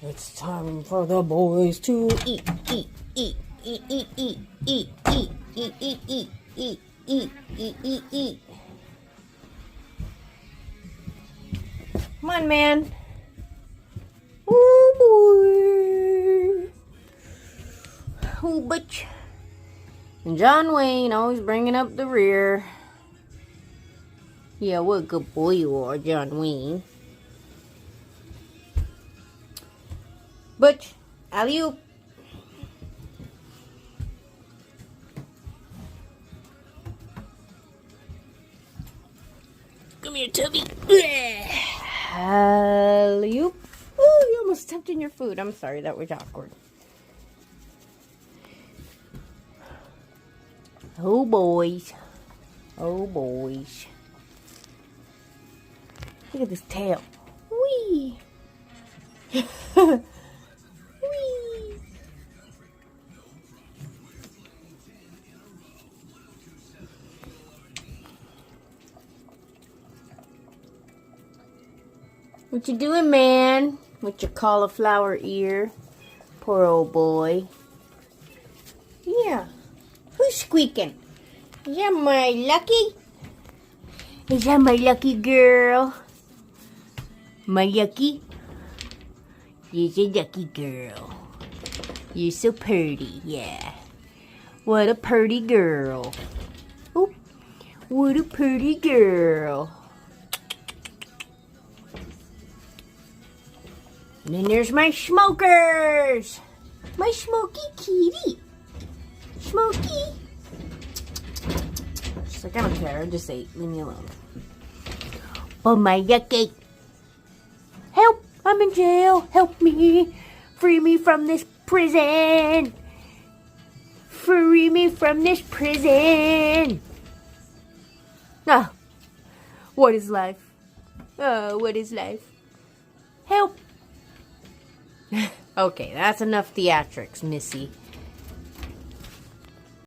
It's time for the boys to eat, eat, eat, eat, eat, eat, eat, eat, eat, eat, eat, eat, eat, eat, eat, eat. Come on, man. Oh, boy. Oh, bitch. And John Wayne always bringing up the rear. Yeah, what a good boy you are, John Wayne. Butch, alley-oop. Come here, Tubby. Alley-oop. Oh, you almost stepped in your food. I'm sorry, that was awkward. Oh, boys. Oh, boys. Look at this tail. Whee! Whee! What you doing, man? With your cauliflower ear? Poor old boy. Yeah. Who's squeaking? Is that my Lucky? Is that my lucky girl? My Lucky? You're a lucky girl. You're so pretty, yeah. What a pretty girl. Oh, what a pretty girl. And then there's my smokers. My Smoky kitty. Smoky. She's like, I don't care. I just ate. Leave me alone. Oh, my yucky. Help. I'm in jail. Help me. Free me from this prison. Free me from this prison. Ah. What is life? Oh, what is life? Help. Okay, that's enough theatrics, Missy.